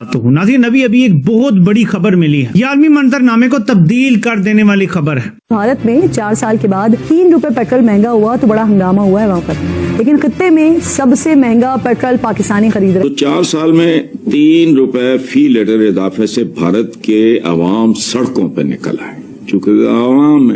تو ناظرین ابھی ایک بہت بڑی خبر ملی ہے، یہ عالمی منظرنامے کو تبدیل کر دینے والی خبر ہے۔ بھارت میں 4 سال کے بعد 3 روپے پیٹرول مہنگا ہوا تو بڑا ہنگامہ ہوا ہے وہاں پر، لیکن خطے میں سب سے مہنگا پیٹرول پاکستانی خرید رہے۔ تو 4 سال میں 3 روپے فی لیٹر اضافے سے بھارت کے عوام سڑکوں پہ نکل آئے، چونکہ عوام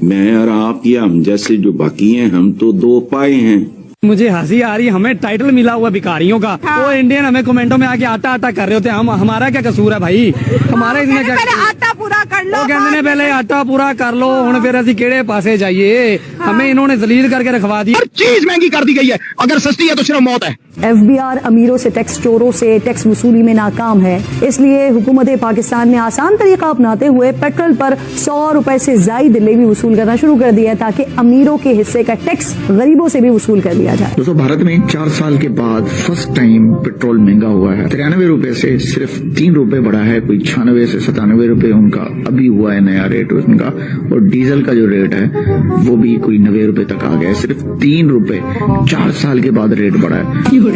میں اور آپ یا ہم جیسے جو باقی ہیں، ہم تو 2 پائے ہیں۔ مجھے ہنسی آ رہی ہے، ہمیں ٹائٹل ملا ہوا بھکاریوں کا، وہ انڈین ہمیں کمنٹوں میں آ کے آٹا آٹا کر رہے ہوتے ہیں، ہمارا کیا قصور ہے بھائی؟ ہمارے آٹا پورا کر لو، وہ کہتے ہیں پہلے آٹا پورا کر لو، ہوں پھر اسی کیڑے پاسے جائیے، ہمیں انہوں نے ذلیل کر کے رکھوا دی۔ ہر چیز مہنگی کر دی گئی ہے، اگر سستی ہے تو صرف موت ہے۔ ایف بی آر امیروں سے ٹیکس چوروں سے ٹیکس وصولی میں ناکام ہے، اس لیے حکومت پاکستان نے آسان طریقہ اپناتے ہوئے پیٹرول پر 100 روپے سے زائد لیوی وصول کرنا شروع کر دیا ہے تاکہ امیروں کے حصے کا ٹیکس غریبوں سے بھی وصول کر لیا جائے۔ دوستو بھارت میں 4 سال کے بعد فرسٹ ٹائم پیٹرول مہنگا ہوا ہے، 93 روپے سے صرف 3 روپے بڑھا ہے، کوئی 96 سے 97 روپے ان کا ابھی ہوا ہے نیا ریٹ ان کا، اور ڈیزل کا جو ریٹ ہے وہ بھی کوئی 90 روپے تک آ گیا ہے، صرف 3 روپے 4 سال کے بعد ریٹ بڑھا ہے۔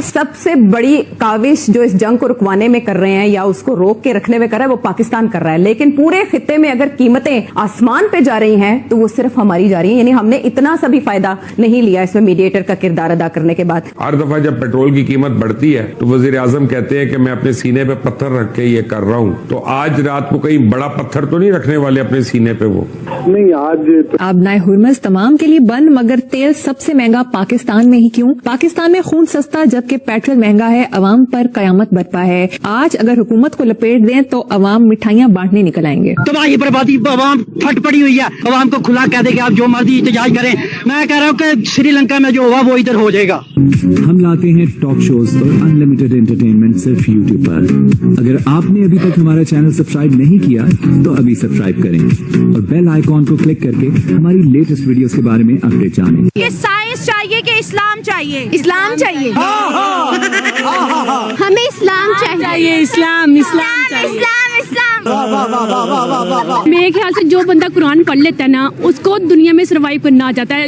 سب سے بڑی کاوش جو اس جنگ کو رکوانے میں کر رہے ہیں یا اس کو روک کے رکھنے میں کر رہا ہے وہ پاکستان کر رہا ہے، لیکن پورے خطے میں اگر قیمتیں آسمان پہ جا رہی ہیں تو وہ صرف ہماری جا رہی ہیں، یعنی ہم نے اتنا سا بھی فائدہ نہیں لیا اس میں میڈیٹر کا کردار ادا کرنے کے بعد۔ ہر دفعہ جب پیٹرول کی قیمت بڑھتی ہے تو وزیر اعظم کہتے ہیں کہ میں اپنے سینے پہ پتھر رکھ کے یہ کر رہا ہوں، تو آج رات کو کہیں بڑا پتھر تو نہیں رکھنے والے اپنے سینے پہ؟ وہ نہیں، آج آبنائے ہرمز تمام کے لیے بند، مگر تیل سب سے مہنگا پاکستان میں ہی کیوں؟ پاکستان میں خون سستا جبکہ پیٹرول مہنگا ہے، عوام پر قیامت برپا ہے۔ آج اگر حکومت کو لپیٹ دیں تو عوام مٹھائیاں بانٹنے نکل آئیں گے۔ تباہی بربادی، عوام پھٹ پڑی ہوئی ہے، عوام کو کھلا کہہ دے کہ آپ جو مرضی احتجاج کریں۔ میں کہہ رہا ہوں کہ سری لنکا میں جو ہوا وہ ادھر ہو جائے گا۔ ہم لاتے ہیں ٹاک شوز اور انلمیٹڈ انٹرٹینمنٹ صرف یوٹیوب پر۔ اگر آپ نے ابھی تک ہمارا چینل سبسکرائب نہیں کیا تو ابھی سبسکرائب کریں اور بیل آئیکن کو کلک کر کے ہماری لیٹسٹ ویڈیوز کے بارے میں اپڈیٹ جانیں۔ یہ سائنس چاہیے کہ اسلام چاہیے؟ اسلام چاہیے، ہمیں اسلام چاہیے، اسلام میرے خیال سے جو بندہ قرآن پڑھ لیتا ہے نا اس کو دنیا میں سروائیو کرنا آ جاتا ہے۔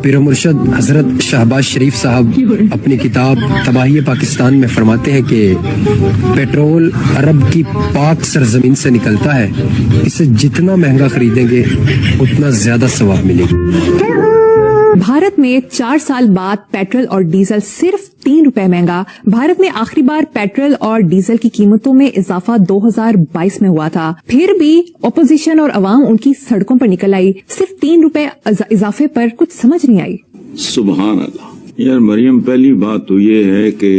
پیر مرشد حضرت شہباز شریف صاحب اپنی کتاب تباہی پاکستان میں فرماتے ہیں کہ پیٹرول عرب کی پاک سرزمین سے نکلتا ہے، اسے جتنا مہنگا خریدیں گے اتنا زیادہ ثواب ملے گا۔ بھارت میں 4 سال بعد پیٹرول اور ڈیزل صرف 3 روپے مہنگا۔ بھارت میں آخری بار پیٹرول اور ڈیزل کی قیمتوں میں اضافہ 2022 میں ہوا تھا، پھر بھی اپوزیشن اور عوام ان کی سڑکوں پر نکل آئی۔ صرف 3 روپے اضافے پر کچھ سمجھ نہیں آئی۔ سبحان اللہ یار مریم، پہلی بات تو یہ ہے کہ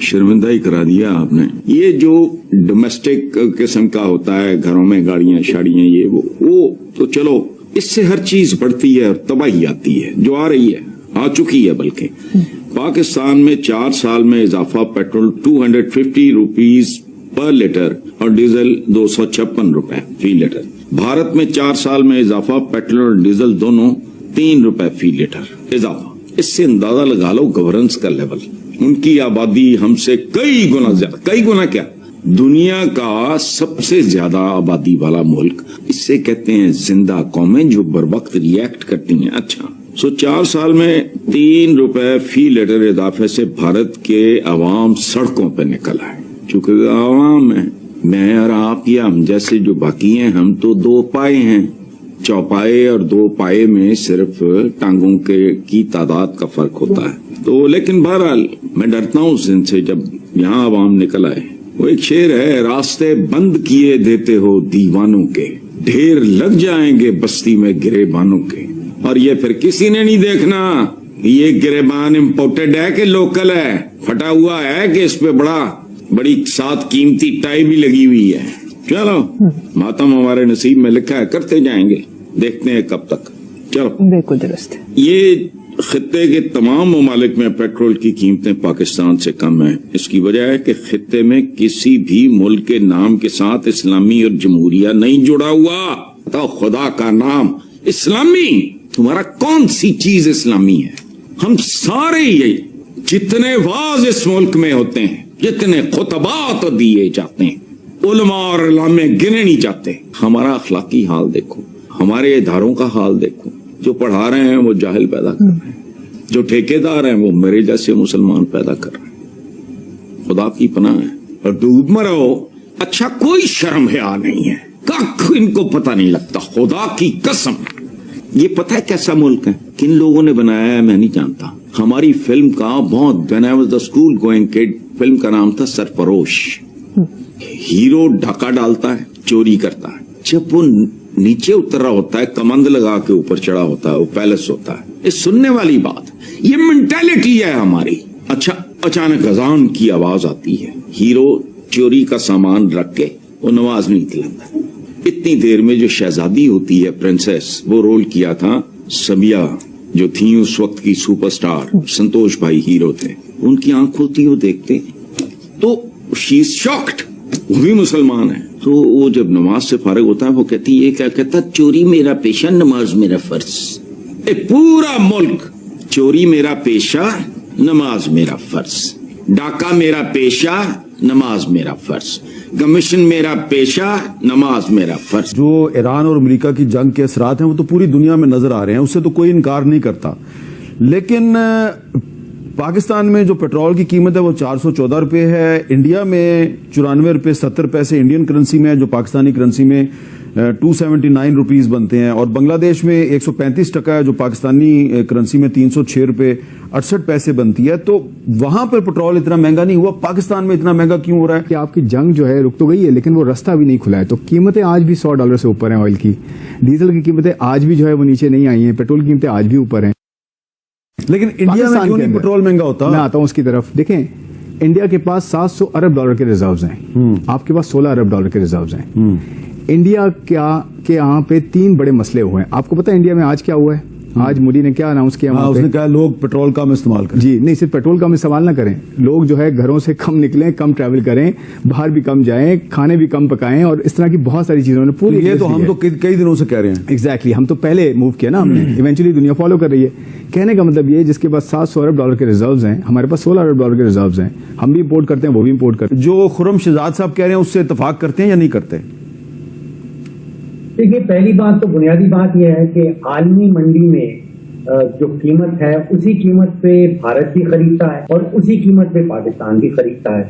شرمندہ ہی کرا دیا آپ نے۔ یہ جو ڈومیسٹک قسم کا ہوتا ہے، گھروں میں گاڑیاں شاڑیاں، یہ وہ تو چلو اس سے ہر چیز بڑھتی ہے اور تباہی آتی ہے، جو آ رہی ہے، آ چکی ہے۔ بلکہ پاکستان میں 4 سال میں اضافہ پیٹرول 250 روپیز پر لیٹر اور ڈیزل 256 روپے فی لیٹر۔ بھارت میں 4 سال میں اضافہ پیٹرول اور ڈیزل دونوں 3 روپے فی لیٹر اضافہ۔ اس سے اندازہ لگا لو گورننس کا لیول۔ ان کی آبادی ہم سے کئی گنا زیادہ، کئی گنا کیا، دنیا کا سب سے زیادہ آبادی والا ملک۔ اس سے کہتے ہیں زندہ قومیں جو بر وقت ریئیکٹ کرتی ہیں۔ اچھا 4 سال میں 3 روپے فی لیٹر اضافے سے بھارت کے عوام سڑکوں پہ نکل آئے، چونکہ عوام میں اور آپ یا ہم جیسے جو باقی ہیں، ہم تو 2 پائے ہیں۔ چوپائے اور 2 پائے میں صرف ٹانگوں کی تعداد کا فرق ہوتا ہے۔ تو لیکن بہرحال میں ڈرتا ہوں اس دن سے جب یہاں عوام نکل آئے۔ وہ ایک شعر ہے، راستے بند کیے دیتے ہو دیوانوں کے، ڈھیر لگ جائیں گے بستی میں گریبانوں کے۔ اور یہ پھر کسی نے نہیں دیکھنا یہ گریبان امپورٹڈ ہے کہ لوکل ہے، پھٹا ہوا ہے کہ اس پہ بڑی ساتھ قیمتی ٹائی بھی لگی ہوئی ہے۔ چلو ماتم ہمارے نصیب میں لکھا ہے، کرتے جائیں گے، دیکھتے ہیں کب تک۔ چلو بالکل درست۔ یہ خطے کے تمام ممالک میں پیٹرول کی قیمتیں پاکستان سے کم ہیں۔ اس کی وجہ ہے کہ خطے میں کسی بھی ملک کے نام کے ساتھ اسلامی اور جمہوریہ نہیں جڑا ہوا۔ بتاؤ خدا کا نام اسلامی، تمہارا کون سی چیز اسلامی ہے؟ ہم سارے یہ جتنے واعظ اس ملک میں ہوتے ہیں، جتنے خطبات دیے جاتے ہیں، علماء اور علامے گنے نہیں جاتے۔ ہمارا اخلاقی حال دیکھو، ہمارے اداروں کا حال دیکھو، جو پڑھا رہے ہیں وہ جاہل پیدا کر رہے ہیں۔ जो ठेकेदार हैं वो मेरे जैसे मुसलमान पैदा कर रहे हैं, खुदा की पनाह है, और डूब मरो। अच्छा कोई शर्म हया नहीं है, कख इनको पता नहीं लगता, खुदा की कसम। ये पता है कैसा मुल्क है, किन लोगों ने बनाया है मैं नहीं जानता। हमारी फिल्म का बहुत, when I was the school going kid, film का नाम था सरफरोश। हीरो ढाका डालता है, चोरी करता है, जब वो नीचे उतर रहा होता है, कमंद लगा के ऊपर चढ़ा होता है, वो पैलेस होता है। ये सुनने वाली बात, ये मेंटालिटी है हमारी। अच्छा अचानक अजान की आवाज आती है, हीरो चोरी का सामान रख के वो नमाज नहीं तिलाता। इतनी देर में जो शहजादी होती है, प्रिंसेस, वो रोल किया था सबिया, जो थी उस वक्त की सुपरस्टार, संतोष भाई हीरो थे। उनकी आंख होती, वो देखते तो शी इज शॉक्ड, वो भी मुसलमान है। तो वो जब नमाज से फारिग होता है, वो कहती है, क्या कहता, चोरी मेरा पेशा, नमाज मेरा फर्ज। पूरा मुल्क, चोरी मेरा पेशा, नमाज मेरा फर्ज, डाका मेरा पेशा, नमाज मेरा फर्ज, कमीशन मेरा पेशा, नमाज मेरा फर्ज। जो ईरान और अमेरिका की जंग के असरात हैं वो तो पूरी दुनिया में नजर आ रहे हैं, उससे तो कोई इनकार नहीं करता। लेकिन पाकिस्तान में जो पेट्रोल की कीमत है वो 414 रुपए है, इंडिया में 94 रुपए 70 पैसे इंडियन करेंसी में है, जो पाकिस्तानी करेंसी में 279 रुपीस बनते हैं, और बांग्लादेश में 135 टका है, जो पाकिस्तानी करेंसी में 306 रुपए 68 पैसे बनती है। तो वहां पर पेट्रोल इतना महंगा नहीं हुआ, पाकिस्तान में इतना महंगा क्यों हो रहा है? कि आपकी जंग जो है रुक तो गई है, लेकिन वो रास्ता भी नहीं खुला है, तो कीमतें आज भी $100 से ऊपर हैं ऑयल की। डीजल की कीमतें आज भी जो है वो नीचे नहीं आई हैं, पेट्रोल की कीमतें आज भी ऊपर हैं। लेकिन इंडिया में क्यों नहीं पेट्रोल महंगा होता? मैं आता हूं उसकी तरफ। देखें, इंडिया के पास $700 अरब के रिजर्व्स हैं, आपके पास $16 अरब के रिजर्व्स हैं। इंडिया के यहाँ पे 3 बड़े मसले हुए हैं। आपको पता है इंडिया में आज क्या हुआ है? आज मोदी ने क्या अनाउंस किया? उसने कहा लोग पेट्रोल कम इस्तेमाल करें। जी नहीं, सिर्फ पेट्रोल कम इस्तेमाल ना करें, लोग जो है घरों से कम निकलें, कम ट्रैवल करें, बाहर भी कम जाएं, खाने भी कम पकाएं, और इस तरह की बहुत सारी चीजों ने पूरी। ये तो हम तो कई दिनों से कह रहे हैं। एग्जैक्टली, हम तो पहले मूव किया ना हमने, इवेंचुअली दुनिया फॉलो कर रही है। कहने का मतलब ये, जिसके पास $700 अरब के रिजर्व्स हैं, हमारे पास $16 अरब के रिजर्व्स हैं, हम भी इंपोर्ट करते हैं, वो भी इंपोर्ट करते हैं। जो खुर्रम शहजाद साहब कह रहे हैं उससे इत्तेफाक करते हैं या नहीं करते? देखिए, पहली बात तो बुनियादी बात यह है कि आलमी मंडी में जो कीमत है उसी कीमत पे भारत भी खरीदता है और उसी कीमत पे पाकिस्तान भी खरीदता है।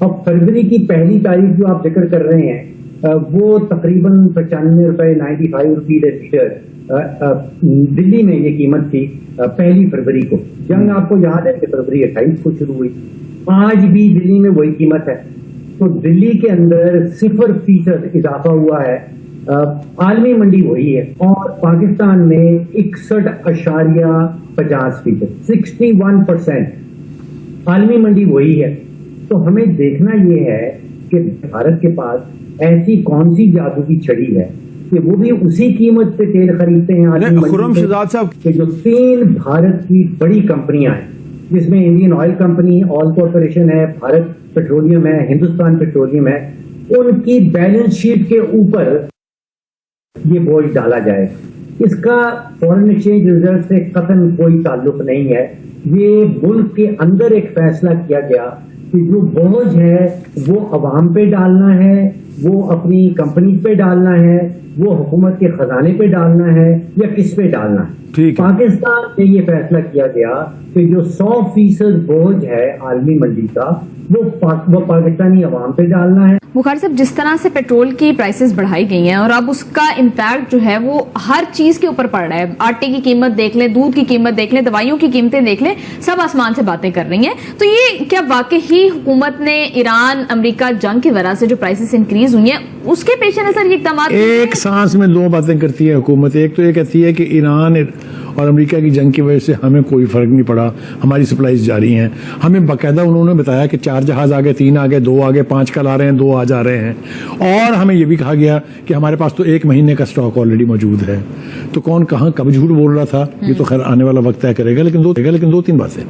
अब फरवरी की पहली तारीख जो आप जिक्र कर रहे हैं वो तकरीबन 95 रुपए 95 रुपीज लीटर दिल्ली में ये कीमत थी पहली फरवरी को। जंग आपको याद है कि फरवरी 28 को शुरू हुई, आज भी दिल्ली में वही कीमत है। तो दिल्ली के अंदर 0% इजाफा हुआ है, आलमी मंडी वही है, और पाकिस्तान में 61.50%, 61% आलमी मंडी वही है। तो हमें देखना यह है कि भारत के पास ऐसी कौन सी जादू की छड़ी है कि वो भी उसी कीमत पे तेल खरीदते हैं। खुर्रम शहजाद साहब, जो 3 भारत की बड़ी कंपनियां हैं, जिसमें Indian oil company, oil corporation है, भारत पेट्रोलियम है, हिंदुस्तान पेट्रोलियम है, उनकी बैलेंस शीट के ऊपर ये बोझ डाला जाए। इसका फॉरेन एक्सचेंज रिजर्व से कतई कोई ताल्लुक नहीं है। ये मुल्क के अंदर एक फैसला किया गया कि जो बोझ है वो अवाम पे डालना है, वो अपनी कंपनी पे डालना है, वो हुकूमत के खजाने पे डालना है, या किस पे डालना है। पाकिस्तान में ये फैसला किया गया कि जो 100% बोझ है आलमी मंडी का वो पाकिस्तानी अवाम पे डालना है। बुखारी साहब, जिस तरह से पेट्रोल की प्राइसेस बढ़ाई गई हैं और अब उसका इम्पैक्ट जो है वो हर चीज के ऊपर पड़ रहा है, आटे की कीमत देख लें, दूध की कीमत देख लें, दवाइयों की कीमतें देख लें, सब आसमान से बातें कर रही हैं। तो ये क्या वाकई ही हुकूमत ने ईरान अमेरिका जंग की वजह से जो प्राइसेस इंक्रीज हुई हैं उसके पेश नजर ये इकदाम? एक सांस में 2 बातें करती है हुकूमत। एक तो ये कहती है कि ईरान और अमेरिका की जंग की वजह से हमें कोई फर्क नहीं पड़ा, हमारी सप्लाईज जारी हैं। हमें बाकायदा उन्होंने बताया कि 4 जहाज आ गए, 3 आ गए, 2 आ गए, 5 कल आ रहे हैं, 2 आज आ रहे हैं। और हमें यह भी कहा गया कि हमारे पास तो 1 महीने का स्टॉक ऑलरेडी मौजूद है। तो कौन कहां कब झूठ बोल रहा था ये तो खैर आने वाला वक्त तय करेगा। लेकिन 2-3 बातें,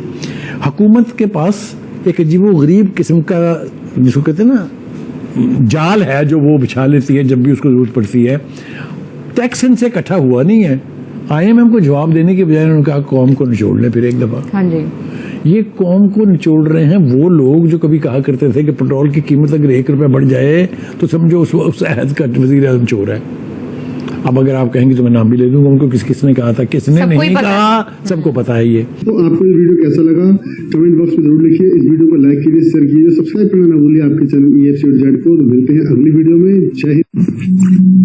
हुकूमत के पास एक अजीबोगरीब किस्म का, जिसको कहते हैं ना, जाल है जो वो बिछा लेती है जब भी उसको जरूरत पड़ती है। टैक्स इनसे इकट्ठा हुआ नहीं है। IMF को जवाब देने के बजाय उन्होंने कहा कौम को निचोड़ ले फिर एक दफा। हाँ जी, ये कौम को निचोड़ रहे हैं वो लोग जो कभी कहा करते थे कि पेट्रोल की कीमत अगर 1 रुपया बढ़ जाए तो समझो उस अहद का वजीर आजम चोर है। अब अगर आप कहेंगे तो मैं नाम भी ले दूंगा उनको, किसने कहा था, किसने सबको ही नहीं पता कहा, सबको पता है ये। तो आपको ये वीडियो कैसा लगा कमेंट बॉक्स में जरूर लिखिए, इस वीडियो को लाइक कीजिए, शेयर कीजिए, सब्सक्राइब करना ना भूलिए आपके चैनल EFC.Z को। तो मिलते हैं अगली वीडियो में। जय हिंद।